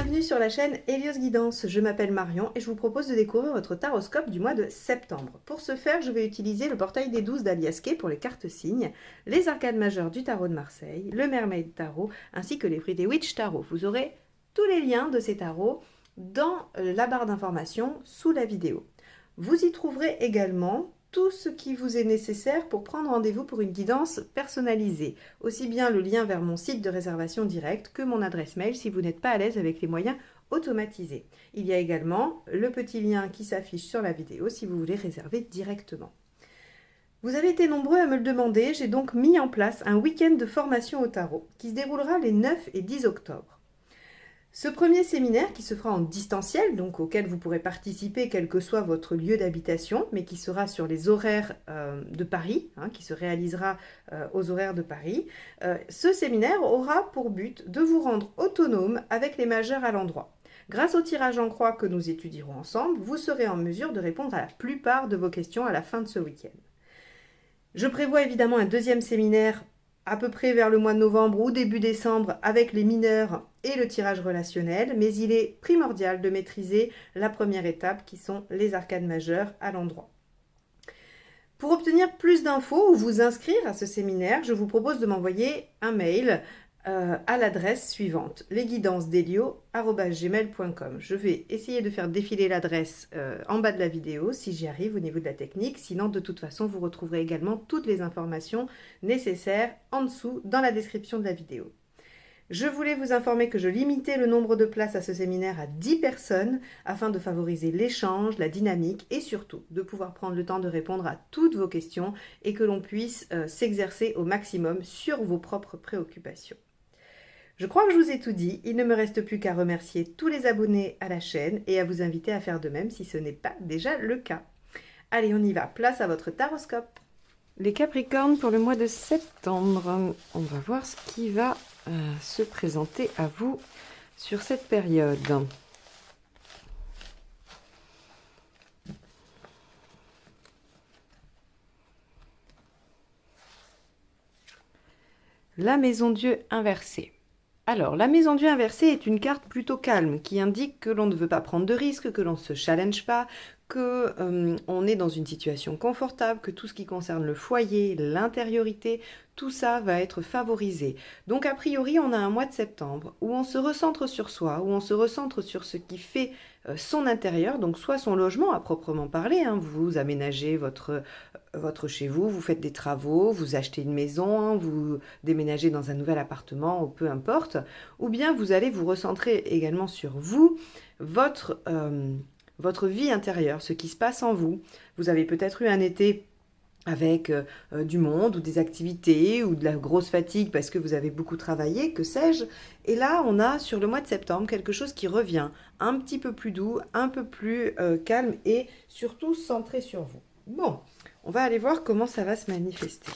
bienvenue sur la chaîne Hélios Guidance. Je m'appelle Marion et je vous propose de découvrir votre taroscope du mois de septembre. Pour ce faire, je vais utiliser le portail des 12 d'Alias Kay pour les cartes signes, les arcades majeures du tarot de Marseille, le Mermaid Tarot ainsi que les Pretty Witch Tarot. Vous aurez tous les liens de ces tarots dans la barre d'informations sous la vidéo. Vous y trouverez également tout ce qui vous est nécessaire pour prendre rendez-vous pour une guidance personnalisée. Aussi bien le lien vers mon site de réservation directe que mon adresse mail si vous n'êtes pas à l'aise avec les moyens automatisés. Il y a également le petit lien qui s'affiche sur la vidéo si vous voulez réserver directement. Vous avez été nombreux à me le demander, j'ai donc mis en place un week-end de formation au tarot qui se déroulera les 9 et 10 octobre. Ce premier séminaire qui se fera en distanciel, donc auquel vous pourrez participer quel que soit votre lieu d'habitation, mais qui sera sur les horaires de Paris, qui se réalisera aux horaires de Paris, ce séminaire aura pour but de vous rendre autonome avec les majeurs à l'endroit. Grâce au tirage en croix que nous étudierons ensemble, vous serez en mesure de répondre à la plupart de vos questions à la fin de ce week-end. Je prévois évidemment un deuxième séminaire à peu près vers le mois de novembre ou début décembre avec les mineurs et le tirage relationnel, mais il est primordial de maîtriser la première étape qui sont les arcades majeures à l'endroit. Pour obtenir plus d'infos ou vous inscrire à ce séminaire, je vous propose de m'envoyer un mail à l'adresse suivante, lesguidancesdelio@gmail.com. Je vais essayer de faire défiler l'adresse en bas de la vidéo si j'y arrive au niveau de la technique. Sinon, de toute façon, vous retrouverez également toutes les informations nécessaires en dessous dans la description de la vidéo. Je voulais vous informer que je limitais le nombre de places à ce séminaire à 10 personnes afin de favoriser l'échange, la dynamique et surtout de pouvoir prendre le temps de répondre à toutes vos questions et que l'on puisse s'exercer au maximum sur vos propres préoccupations. Je crois que je vous ai tout dit, il ne me reste plus qu'à remercier tous les abonnés à la chaîne et à vous inviter à faire de même si ce n'est pas déjà le cas. Allez, on y va, place à votre taroscope. Les Capricornes pour le mois de septembre, on va voir ce qui va se présenter à vous sur cette période. La Maison Dieu inversée. Alors, la Maison Dieu inversée est une carte plutôt calme qui indique que l'on ne veut pas prendre de risques, que l'on ne se challenge pas, qu'on est dans une situation confortable, que tout ce qui concerne le foyer, l'intériorité, tout ça va être favorisé. Donc, a priori, on a un mois de septembre où on se recentre sur soi, où on se recentre sur ce qui fait son intérieur, donc soit son logement à proprement parler, vous aménagez votre chez vous, vous faites des travaux, vous achetez une maison, vous déménagez dans un nouvel appartement, ou peu importe, ou bien vous allez vous recentrer également sur vous, votre vie intérieure, ce qui se passe en vous. Vous avez peut-être eu un été avec du monde ou des activités ou de la grosse fatigue parce que vous avez beaucoup travaillé, que sais-je. Et là, on a sur le mois de septembre quelque chose qui revient un petit peu plus doux, un peu plus calme et surtout centré sur vous. Bon, on va aller voir comment ça va se manifester.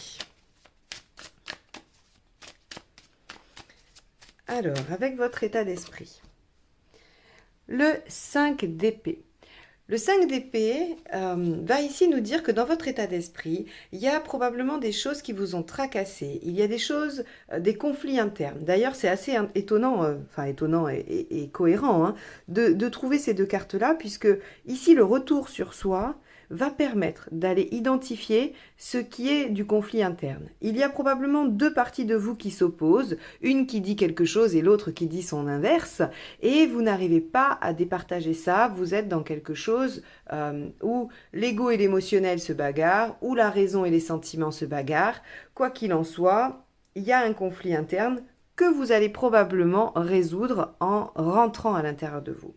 Alors, avec votre état d'esprit. Le 5 d'épée. Le 5 d'épée va ici nous dire que dans votre état d'esprit, il y a probablement des choses qui vous ont tracassé. Il y a des choses, des conflits internes. D'ailleurs, c'est assez étonnant, étonnant et cohérent, de trouver ces deux cartes-là, puisque ici, le retour sur soi va permettre d'aller identifier ce qui est du conflit interne. Il y a probablement deux parties de vous qui s'opposent, une qui dit quelque chose et l'autre qui dit son inverse, et vous n'arrivez pas à départager ça, vous êtes dans quelque chose où l'ego et l'émotionnel se bagarrent, où la raison et les sentiments se bagarrent. Quoi qu'il en soit, il y a un conflit interne que vous allez probablement résoudre en rentrant à l'intérieur de vous.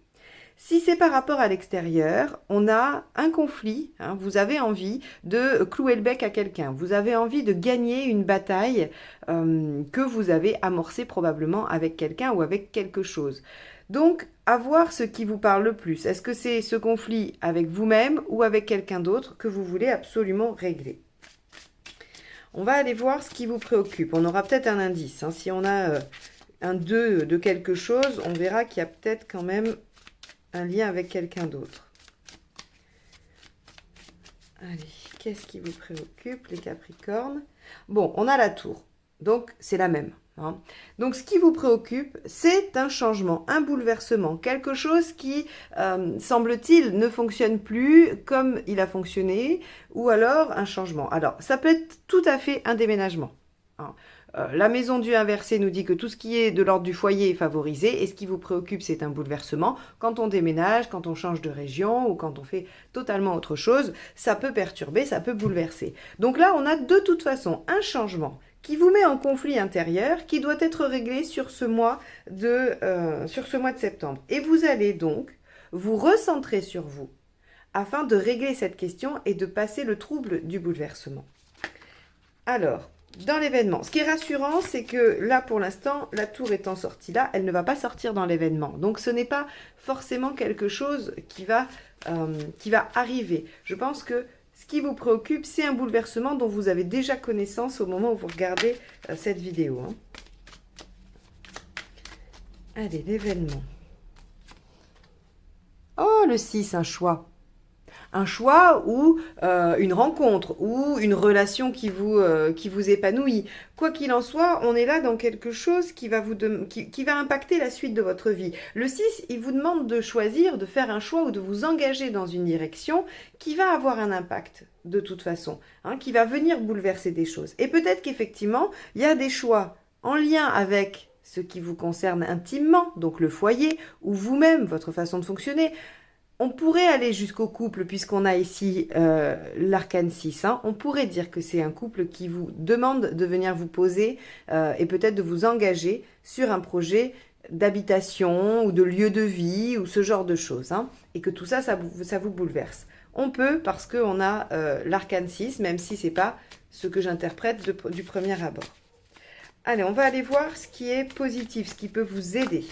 Si c'est par rapport à l'extérieur, on a un conflit, vous avez envie de clouer le bec à quelqu'un, vous avez envie de gagner une bataille que vous avez amorcée probablement avec quelqu'un ou avec quelque chose. Donc, à voir ce qui vous parle le plus. Est-ce que c'est ce conflit avec vous-même ou avec quelqu'un d'autre que vous voulez absolument régler? On va aller voir ce qui vous préoccupe. On aura peut-être un indice. Si on a un 2 de quelque chose, on verra qu'il y a peut-être quand même un lien avec quelqu'un d'autre. Allez, qu'est-ce qui vous préoccupe, les Capricornes? Bon, on a la tour. Donc, c'est la même. Hein. Donc, ce qui vous préoccupe, c'est un changement, un bouleversement, quelque chose qui, semble-t-il, ne fonctionne plus comme il a fonctionné, ou alors un changement. Alors, ça peut être tout à fait un déménagement. Hein. La maison du inversé nous dit que tout ce qui est de l'ordre du foyer est favorisé, et ce qui vous préoccupe, c'est un bouleversement. Quand on déménage, quand on change de région, ou quand on fait totalement autre chose, ça peut perturber, ça peut bouleverser. Donc là, on a de toute façon un changement qui vous met en conflit intérieur, qui doit être réglé sur ce mois de septembre. Et vous allez donc vous recentrer sur vous, afin de régler cette question et de passer le trouble du bouleversement. Alors, dans l'événement, ce qui est rassurant, c'est que là, pour l'instant, la tour étant sortie là, elle ne va pas sortir dans l'événement. Donc, ce n'est pas forcément quelque chose qui va arriver. Je pense que ce qui vous préoccupe, c'est un bouleversement dont vous avez déjà connaissance au moment où vous regardez cette vidéo. Hein. Allez, l'événement. Oh, le 6, un choix. Un choix ou une rencontre ou une relation qui vous épanouit. Quoi qu'il en soit, on est là dans quelque chose qui va impacter la suite de votre vie. Le 6, il vous demande de choisir, de faire un choix ou de vous engager dans une direction qui va avoir un impact de toute façon, hein, qui va venir bouleverser des choses. Et peut-être qu'effectivement, il y a des choix en lien avec ce qui vous concerne intimement, donc le foyer ou vous-même, votre façon de fonctionner. On pourrait aller jusqu'au couple, puisqu'on a ici l'arcane 6. Hein. On pourrait dire que c'est un couple qui vous demande de venir vous poser et peut-être de vous engager sur un projet d'habitation ou de lieu de vie ou ce genre de choses. Hein. Et que tout ça, ça vous bouleverse. On peut, parce qu'on a l'arcane 6, même si ce n'est pas ce que j'interprète du premier abord. Allez, on va aller voir ce qui est positif, ce qui peut vous aider.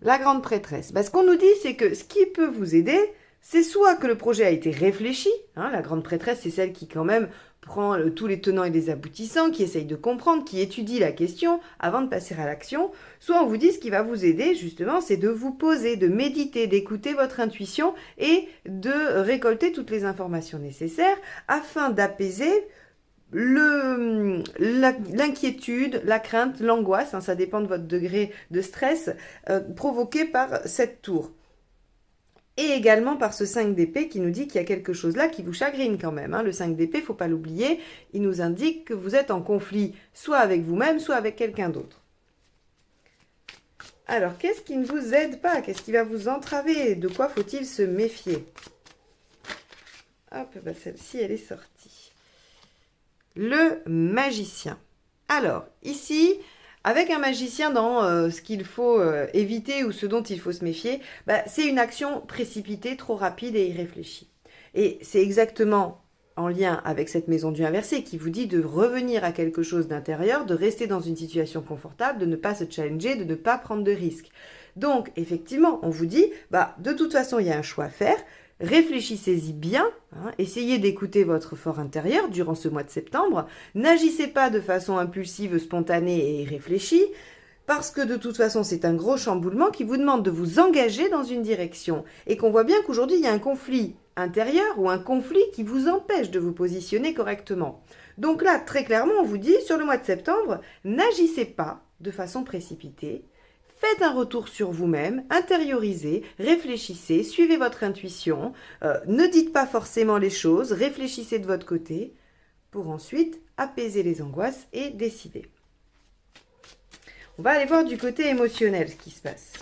La grande prêtresse. Ce qu'on nous dit, c'est que ce qui peut vous aider, c'est soit que le projet a été réfléchi. Hein, la grande prêtresse, c'est celle qui quand même prend tous les tenants et les aboutissants, qui essaye de comprendre, qui étudie la question avant de passer à l'action. Soit on vous dit ce qui va vous aider, justement, c'est de vous poser, de méditer, d'écouter votre intuition et de récolter toutes les informations nécessaires afin d'apaiser l'inquiétude, la crainte, l'angoisse, hein, ça dépend de votre degré de stress, provoqué par cette tour. Et également par ce 5 d'épée qui nous dit qu'il y a quelque chose là qui vous chagrine quand même. Hein. Le 5 d'épée, il ne faut pas l'oublier, il nous indique que vous êtes en conflit soit avec vous-même, soit avec quelqu'un d'autre. Alors, qu'est-ce qui ne vous aide pas? Qu'est-ce qui va vous entraver? De quoi faut-il se méfier? Hop, celle-ci, elle est sortie. Le magicien. Alors, ici, avec un magicien dans ce qu'il faut éviter ou ce dont il faut se méfier, c'est une action précipitée, trop rapide et irréfléchie. Et c'est exactement en lien avec cette maison du inversé qui vous dit de revenir à quelque chose d'intérieur, de rester dans une situation confortable, de ne pas se challenger, de ne pas prendre de risques. Donc, effectivement, on vous dit, de toute façon, il y a un choix à faire. Réfléchissez-y bien, hein, essayez d'écouter votre fort intérieur durant ce mois de septembre, n'agissez pas de façon impulsive, spontanée et irréfléchie, parce que de toute façon c'est un gros chamboulement qui vous demande de vous engager dans une direction, et qu'on voit bien qu'aujourd'hui il y a un conflit intérieur ou un conflit qui vous empêche de vous positionner correctement. Donc là, très clairement, on vous dit, sur le mois de septembre, n'agissez pas de façon précipitée, faites un retour sur vous-même, intériorisez, réfléchissez, suivez votre intuition, ne dites pas forcément les choses, réfléchissez de votre côté, pour ensuite apaiser les angoisses et décider. On va aller voir du côté émotionnel ce qui se passe.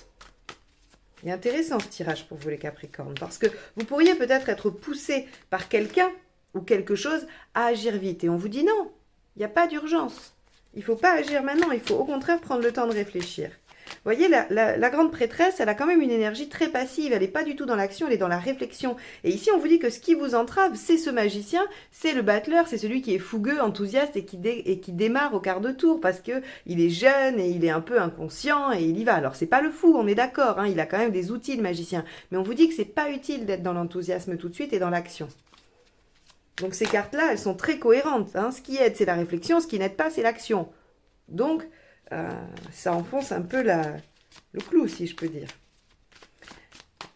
Il est intéressant ce tirage pour vous les Capricornes, parce que vous pourriez peut-être être poussé par quelqu'un ou quelque chose à agir vite, et on vous dit non, il n'y a pas d'urgence, il ne faut pas agir maintenant, il faut au contraire prendre le temps de réfléchir. Vous voyez, la grande prêtresse, elle a quand même une énergie très passive, elle n'est pas du tout dans l'action, elle est dans la réflexion. Et ici, on vous dit que ce qui vous entrave, c'est ce magicien, c'est le battleur, c'est celui qui est fougueux, enthousiaste et qui démarre au quart de tour parce qu'il est jeune et il est un peu inconscient et il y va. Alors, c'est pas le fou, on est d'accord, hein, il a quand même des outils, le magicien. Mais on vous dit que c'est pas utile d'être dans l'enthousiasme tout de suite et dans l'action. Donc, ces cartes-là, elles sont très cohérentes. Hein. Ce qui aide, c'est la réflexion, ce qui n'aide pas, c'est l'action. Donc, ça enfonce un peu le clou, si je peux dire.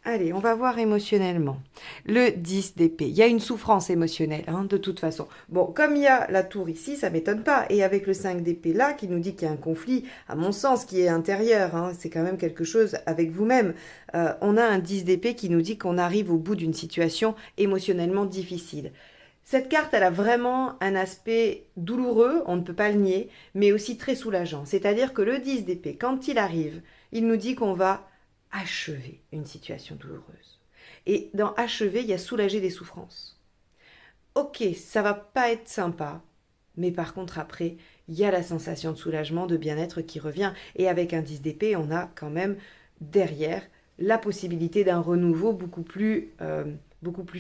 Allez, on va voir émotionnellement. Le 10 d'épée. Il y a une souffrance émotionnelle, hein, de toute façon. Bon, comme il y a la tour ici, ça ne m'étonne pas. Et avec le 5 d'épée là, qui nous dit qu'il y a un conflit, à mon sens, qui est intérieur, hein, c'est quand même quelque chose avec vous-même. On a un 10 d'épée qui nous dit qu'on arrive au bout d'une situation émotionnellement difficile. Cette carte, elle a vraiment un aspect douloureux, on ne peut pas le nier, mais aussi très soulageant. C'est-à-dire que le 10 d'épée, quand il arrive, il nous dit qu'on va achever une situation douloureuse. Et dans achever, il y a soulager des souffrances. Ok, ça va pas être sympa, mais par contre après, il y a la sensation de soulagement, de bien-être qui revient. Et avec un 10 d'épée, on a quand même derrière la possibilité d'un renouveau beaucoup plus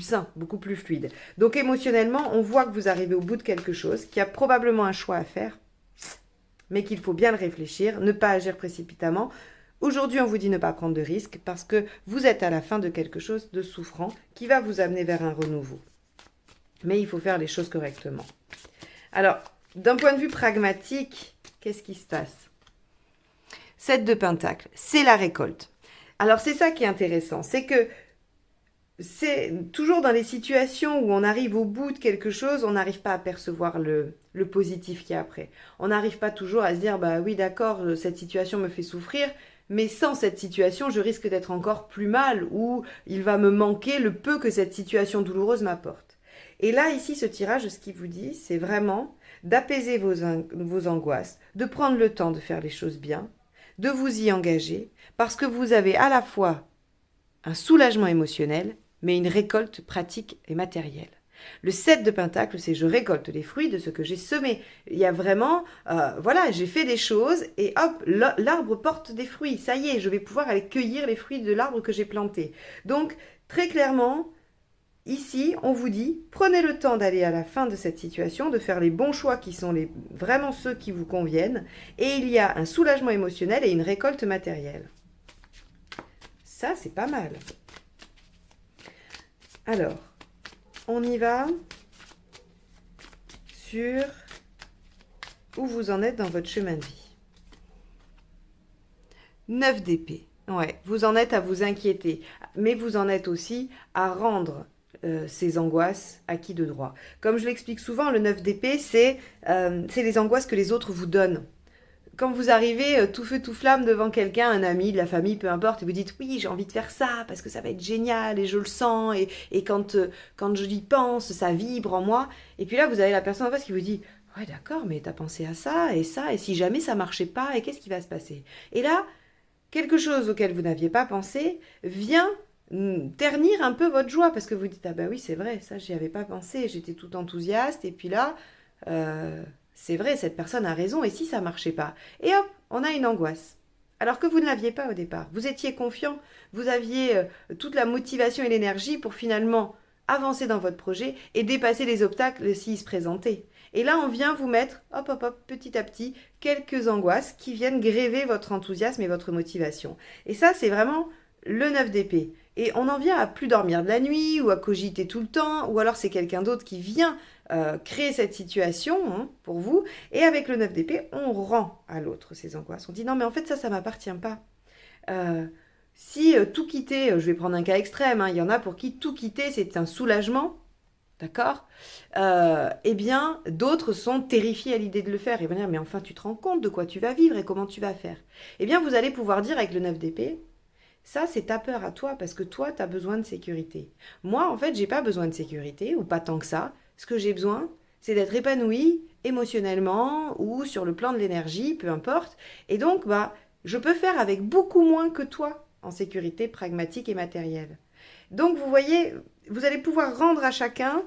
sain, beaucoup plus fluide. Donc émotionnellement, on voit que vous arrivez au bout de quelque chose, qu'il y a probablement un choix à faire, mais qu'il faut bien le réfléchir, ne pas agir précipitamment. Aujourd'hui, on vous dit ne pas prendre de risques parce que vous êtes à la fin de quelque chose de souffrant qui va vous amener vers un renouveau. Mais il faut faire les choses correctement. Alors, d'un point de vue pragmatique, qu'est-ce qui se passe? 7 de Pentacle, c'est la récolte. Alors, c'est ça qui est intéressant, c'est que c'est toujours dans les situations où on arrive au bout de quelque chose, on n'arrive pas à percevoir le positif qu'il y a après. On n'arrive pas toujours à se dire, bah oui, d'accord, cette situation me fait souffrir, mais sans cette situation, je risque d'être encore plus mal ou il va me manquer le peu que cette situation douloureuse m'apporte. Et là, ici, ce tirage, ce qu'il vous dit, c'est vraiment d'apaiser vos angoisses, de prendre le temps de faire les choses bien, de vous y engager, parce que vous avez à la fois un soulagement émotionnel, mais une récolte pratique et matérielle. Le 7 de Pentacle, c'est je récolte les fruits de ce que j'ai semé. Il y a vraiment, voilà, j'ai fait des choses et hop, l'arbre porte des fruits. Ça y est, je vais pouvoir aller cueillir les fruits de l'arbre que j'ai planté. Donc, très clairement, ici, on vous dit, prenez le temps d'aller à la fin de cette situation, de faire les bons choix qui sont vraiment ceux qui vous conviennent. Et il y a un soulagement émotionnel et une récolte matérielle. Ça, c'est pas mal. Alors, on y va sur où vous en êtes dans votre chemin de vie. 9 d'épée. Ouais, vous en êtes à vous inquiéter, mais vous en êtes aussi à rendre ces angoisses acquis de droit. Comme je l'explique souvent, le 9 d'épée, c'est les angoisses que les autres vous donnent. Quand vous arrivez tout feu tout flamme devant quelqu'un, un ami, de la famille, peu importe, et vous dites oui, j'ai envie de faire ça parce que ça va être génial et je le sens et quand je y pense, ça vibre en moi. Et puis là, vous avez la personne en face qui vous dit ouais, d'accord, mais t'as pensé à ça, et si jamais ça marchait pas, et qu'est-ce qui va se passer? Et là, quelque chose auquel vous n'aviez pas pensé vient ternir un peu votre joie parce que vous dites ah ben oui, c'est vrai, ça j'y avais pas pensé, j'étais tout enthousiaste et puis là c'est vrai, cette personne a raison, et si ça marchait pas? Et hop, on a une angoisse. Alors que vous ne l'aviez pas au départ. Vous étiez confiant, vous aviez toute la motivation et l'énergie pour finalement avancer dans votre projet et dépasser les obstacles s'ils se présentaient. Et là, on vient vous mettre, hop, hop, hop, petit à petit, quelques angoisses qui viennent gréver votre enthousiasme et votre motivation. Et ça, c'est vraiment le 9 d'épée. Et on en vient à plus dormir de la nuit ou à cogiter tout le temps, ou alors c'est quelqu'un d'autre qui vient créer cette situation hein, pour vous. Et avec le 9 d'épée, on rend à l'autre ces angoisses. On dit non mais en fait ça m'appartient pas. Si tout quitter, je vais prendre un cas extrême, hein, il y en a pour qui tout quitter c'est un soulagement, d'accord eh bien d'autres sont terrifiés à l'idée de le faire. Ils vont dire mais enfin tu te rends compte de quoi tu vas vivre et comment tu vas faire? Eh bien vous allez pouvoir dire avec le 9 d'épée, ça, c'est ta peur à toi parce que toi, tu as besoin de sécurité. Moi, en fait, j'ai pas besoin de sécurité ou pas tant que ça. Ce que j'ai besoin, c'est d'être épanouie émotionnellement ou sur le plan de l'énergie, peu importe. Et donc, bah, je peux faire avec beaucoup moins que toi en sécurité pragmatique et matérielle. Donc, vous voyez, vous allez pouvoir rendre à chacun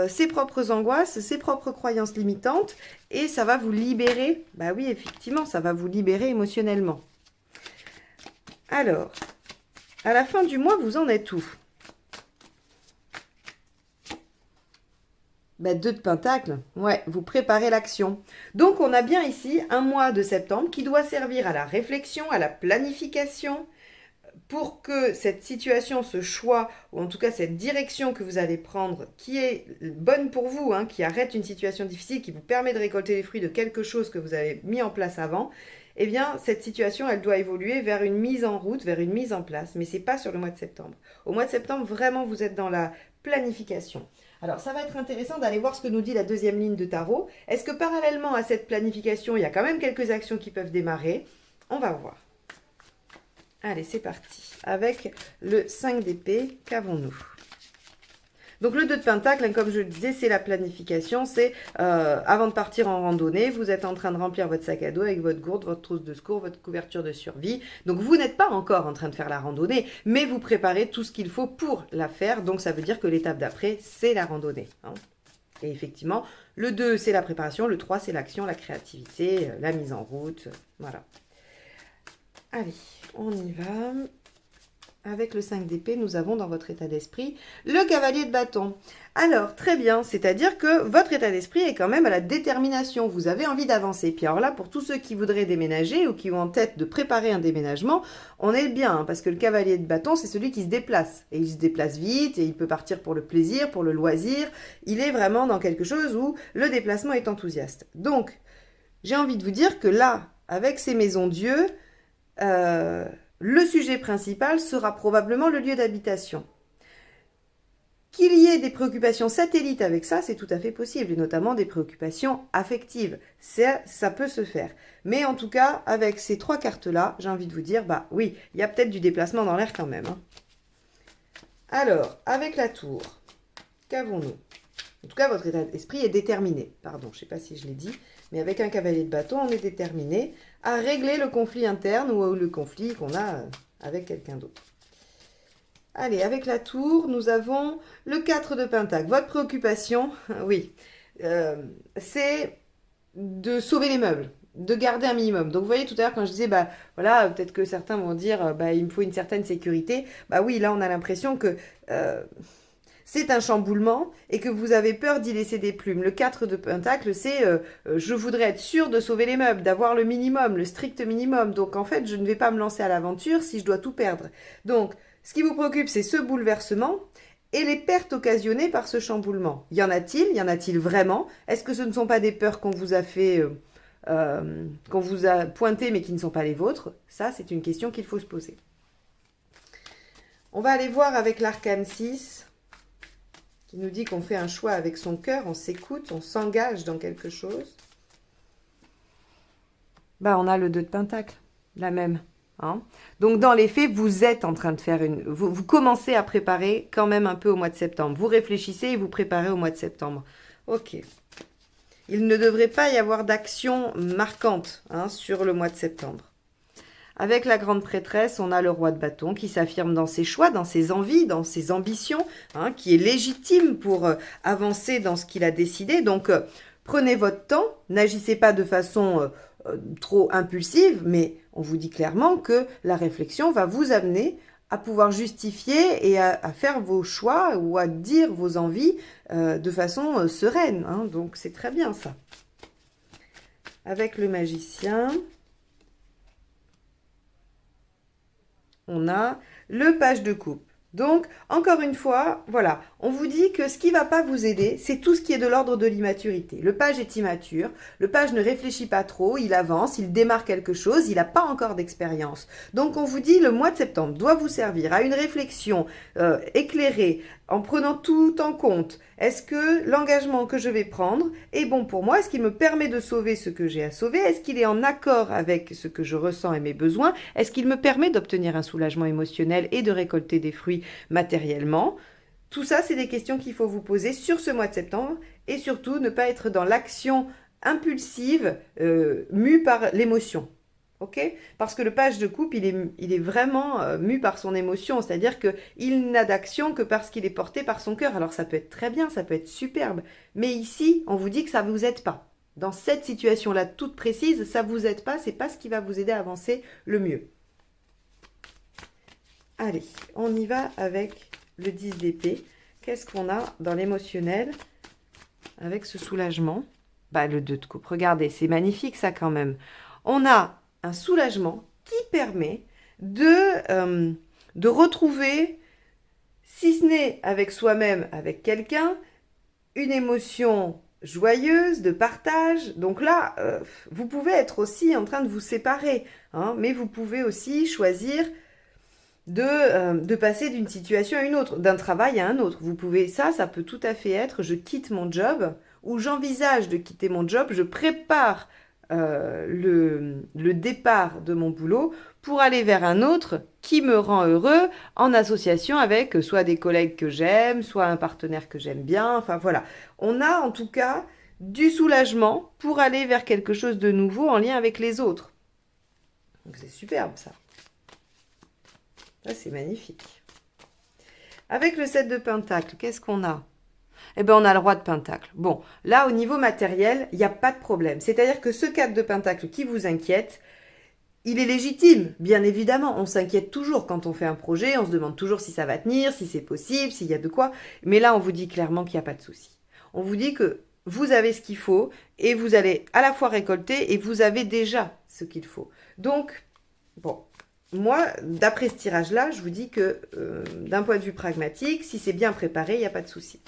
ses propres angoisses, ses propres croyances limitantes et ça va vous libérer. Bah oui, effectivement, ça va vous libérer émotionnellement. Alors, à la fin du mois, vous en êtes où? 2 de Pentacle, ouais, vous préparez l'action. Donc, on a bien ici un mois de septembre qui doit servir à la réflexion, à la planification, pour que cette situation, ce choix, ou en tout cas cette direction que vous allez prendre, qui est bonne pour vous, hein, qui arrête une situation difficile, qui vous permet de récolter les fruits de quelque chose que vous avez mis en place avant, eh bien, cette situation, elle doit évoluer vers une mise en route, vers une mise en place. Mais ce n'est pas sur le mois de septembre. Au mois de septembre, vraiment, vous êtes dans la planification. Alors, ça va être intéressant d'aller voir ce que nous dit la deuxième ligne de tarot. Est-ce que parallèlement à cette planification, il y a quand même quelques actions qui peuvent démarrer? On va voir. Allez, c'est parti. Avec le 5 d'épée, qu'avons-nous? Donc le 2 de pentacle, comme je le disais, c'est la planification. C'est avant de partir en randonnée, vous êtes en train de remplir votre sac à dos avec votre gourde, votre trousse de secours, votre couverture de survie. Donc vous n'êtes pas encore en train de faire la randonnée, mais vous préparez tout ce qu'il faut pour la faire. Donc ça veut dire que l'étape d'après, c'est la randonnée. Hein. Et effectivement, le 2, c'est la préparation. Le 3, c'est l'action, la créativité, la mise en route. Voilà. Allez, on y va. Avec le 5 d'épée, nous avons dans votre état d'esprit le cavalier de bâton. Alors, très bien, c'est-à-dire que votre état d'esprit est quand même à la détermination. Vous avez envie d'avancer. Puis alors là, pour tous ceux qui voudraient déménager ou qui ont en tête de préparer un déménagement, on est bien, hein, parce que le cavalier de bâton, c'est celui qui se déplace. Et il se déplace vite, et il peut partir pour le plaisir, pour le loisir. Il est vraiment dans quelque chose où le déplacement est enthousiaste. Donc, j'ai envie de vous dire que là, avec ces maisons Dieu, le sujet principal sera probablement le lieu d'habitation. Qu'il y ait des préoccupations satellites avec ça, c'est tout à fait possible, et notamment des préoccupations affectives. Ça peut se faire. Mais en tout cas, avec ces 3 cartes-là, j'ai envie de vous dire, bah oui, il y a peut-être du déplacement dans l'air quand même. Hein. Alors, avec la tour, qu'avons-nous? En tout cas, votre état d'esprit est déterminé. Pardon, je ne sais pas si je l'ai dit, mais avec un cavalier de bâton, on est déterminé à régler le conflit interne ou le conflit qu'on a avec quelqu'un d'autre. Allez, avec la tour, nous avons le 4 de pentacle. Votre préoccupation, oui, c'est de sauver les meubles, de garder un minimum. Donc, vous voyez, tout à l'heure, quand je disais, bah voilà, peut-être que certains vont dire, bah il me faut une certaine sécurité. Bah oui, là, on a l'impression que c'est un chamboulement et que vous avez peur d'y laisser des plumes. Le 4 de pentacle, c'est je voudrais être sûr de sauver les meubles, d'avoir le minimum, le strict minimum. Donc, en fait, je ne vais pas me lancer à l'aventure si je dois tout perdre. Donc, ce qui vous préoccupe, c'est ce bouleversement et les pertes occasionnées par ce chamboulement. Y en a-t-il? Y en a-t-il vraiment? Est-ce que ce ne sont pas des peurs qu'on vous a fait, qu'on vous a pointées mais qui ne sont pas les vôtres? Ça, c'est une question qu'il faut se poser. On va aller voir avec l'arcane 6, qui nous dit qu'on fait un choix avec son cœur, on s'écoute, on s'engage dans quelque chose. Bah, on a le 2 de pentacle, la même. Hein. Donc, dans les faits, vous êtes en train de faire vous commencez à préparer quand même un peu au mois de septembre. Vous réfléchissez et vous préparez au mois de septembre. Ok. Il ne devrait pas y avoir d'action marquante sur le mois de septembre. Avec la grande prêtresse, on a le roi de bâton qui s'affirme dans ses choix, dans ses envies, dans ses ambitions, qui est légitime pour avancer dans ce qu'il a décidé. Donc, prenez votre temps, n'agissez pas de façon trop impulsive, mais on vous dit clairement que la réflexion va vous amener à pouvoir justifier et à faire vos choix ou à dire vos envies de façon sereine. Hein. Donc, c'est très bien ça. Avec le magicien, on a le page de coupe. Donc, encore une fois, voilà, on vous dit que ce qui ne va pas vous aider, c'est tout ce qui est de l'ordre de l'immaturité. Le page est immature, le page ne réfléchit pas trop, il avance, il démarre quelque chose, il n'a pas encore d'expérience. Donc, on vous dit le mois de septembre doit vous servir à une réflexion éclairée, en prenant tout en compte. Est-ce que l'engagement que je vais prendre est bon pour moi? Est-ce qu'il me permet de sauver ce que j'ai à sauver? Est-ce qu'il est en accord avec ce que je ressens et mes besoins? Est-ce qu'il me permet d'obtenir un soulagement émotionnel et de récolter des fruits matériellement? Tout ça, c'est des questions qu'il faut vous poser sur ce mois de septembre et surtout ne pas être dans l'action impulsive mue par l'émotion. Okay, parce que le page de coupe, il est vraiment mu par son émotion, c'est-à-dire qu'il n'a d'action que parce qu'il est porté par son cœur. Alors ça peut être très bien, ça peut être superbe, mais ici, on vous dit que ça ne vous aide pas. Dans cette situation-là toute précise, ça ne vous aide pas, ce n'est pas ce qui va vous aider à avancer le mieux. Allez, on y va avec le 10 d'épée. Qu'est-ce qu'on a dans l'émotionnel avec ce soulagement? Bah, le 2 de coupe, regardez, c'est magnifique ça quand même. On a un soulagement qui permet de retrouver, si ce n'est avec soi-même, avec quelqu'un, une émotion joyeuse, de partage. Donc là, vous pouvez être aussi en train de vous séparer, hein, mais vous pouvez aussi choisir de passer d'une situation à une autre, d'un travail à un autre. Vous pouvez, ça peut tout à fait être je quitte mon job ou j'envisage de quitter mon job, je prépare le départ de mon boulot pour aller vers un autre qui me rend heureux en association avec soit des collègues que j'aime, soit un partenaire que j'aime bien. Enfin voilà, on a en tout cas du soulagement pour aller vers quelque chose de nouveau en lien avec les autres. Donc c'est superbe ça. Ça c'est magnifique. Avec le 7 de Pentacle, qu'est-ce qu'on a? Eh bien, on a le roi de Pentacle. Bon, là, au niveau matériel, il n'y a pas de problème. C'est-à-dire que ce 4 de Pentacle qui vous inquiète, il est légitime, bien évidemment. On s'inquiète toujours quand on fait un projet, on se demande toujours si ça va tenir, si c'est possible, s'il y a de quoi. Mais là, on vous dit clairement qu'il n'y a pas de souci. On vous dit que vous avez ce qu'il faut et vous allez à la fois récolter et vous avez déjà ce qu'il faut. Donc, bon, moi, d'après ce tirage-là, je vous dis que d'un point de vue pragmatique, si c'est bien préparé, il n'y a pas de souci.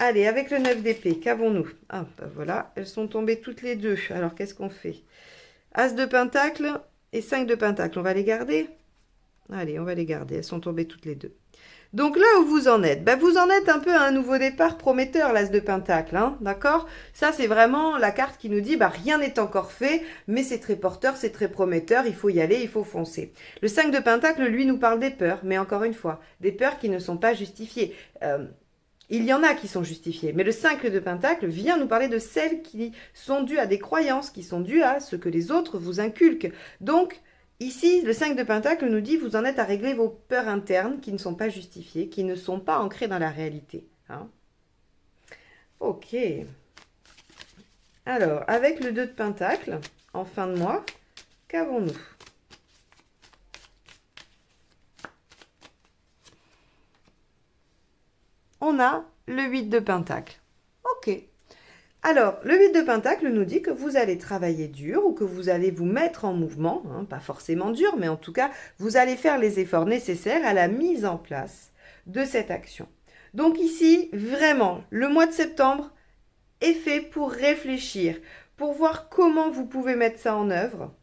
Allez, avec le 9 d'épée, qu'avons-nous? Ah, ben voilà, elles sont tombées toutes les deux. Alors, qu'est-ce qu'on fait? As de Pentacle et 5 de Pentacle. On va les garder? Allez, on va les garder. Elles sont tombées toutes les deux. Donc là où vous en êtes, ben vous en êtes un peu à un nouveau départ prometteur, l'As de Pentacle, hein, d'accord? Ça, c'est vraiment la carte qui nous dit, bah, rien n'est encore fait, mais c'est très porteur, c'est très prometteur, il faut y aller, il faut foncer. Le 5 de Pentacle, lui, nous parle des peurs, mais encore une fois, des peurs qui ne sont pas justifiées. Il y en a qui sont justifiées, mais le 5 de Pentacle vient nous parler de celles qui sont dues à des croyances, qui sont dues à ce que les autres vous inculquent. Donc, ici, le 5 de Pentacle nous dit vous en êtes à régler vos peurs internes qui ne sont pas justifiées, qui ne sont pas ancrées dans la réalité. Hein. Ok. Alors, avec le 2 de Pentacle, en fin de mois, qu'avons-nous? On a le 8 de Pentacle. Ok. Alors, le 8 de Pentacle nous dit que vous allez travailler dur ou que vous allez vous mettre en mouvement, hein, pas forcément dur, mais en tout cas, vous allez faire les efforts nécessaires à la mise en place de cette action. Donc ici, vraiment, le mois de septembre est fait pour réfléchir, pour voir comment vous pouvez mettre ça en œuvre,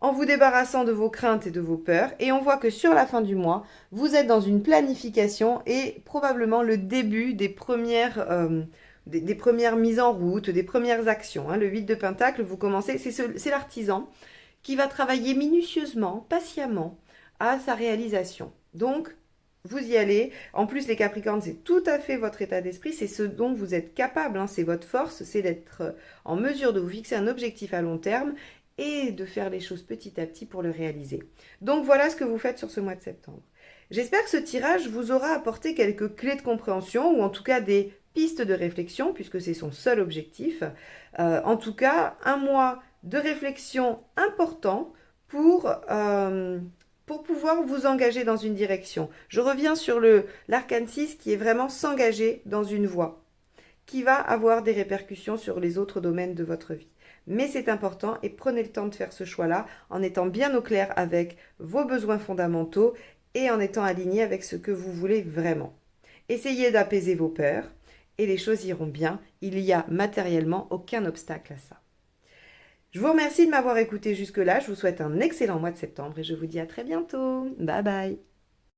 en vous débarrassant de vos craintes et de vos peurs. Et on voit que sur la fin du mois, vous êtes dans une planification et probablement le début des premières mises en route, des premières actions. Hein. Le 8 de Pentacle, vous commencez, c'est l'artisan qui va travailler minutieusement, patiemment à sa réalisation. Donc, vous y allez. En plus, les Capricornes, c'est tout à fait votre état d'esprit. C'est ce dont vous êtes capable. Hein. C'est votre force. C'est d'être en mesure de vous fixer un objectif à long terme et de faire les choses petit à petit pour le réaliser. Donc, voilà ce que vous faites sur ce mois de septembre. J'espère que ce tirage vous aura apporté quelques clés de compréhension ou en tout cas des pistes de réflexion puisque c'est son seul objectif. En tout cas, un mois de réflexion important pour pouvoir vous engager dans une direction. Je reviens sur l'arcane 6 qui est vraiment s'engager dans une voie qui va avoir des répercussions sur les autres domaines de votre vie. Mais c'est important et prenez le temps de faire ce choix-là en étant bien au clair avec vos besoins fondamentaux et en étant aligné avec ce que vous voulez vraiment. Essayez d'apaiser vos peurs et les choses iront bien. Il n'y a matériellement aucun obstacle à ça. Je vous remercie de m'avoir écouté jusque-là. Je vous souhaite un excellent mois de septembre et je vous dis à très bientôt. Bye bye.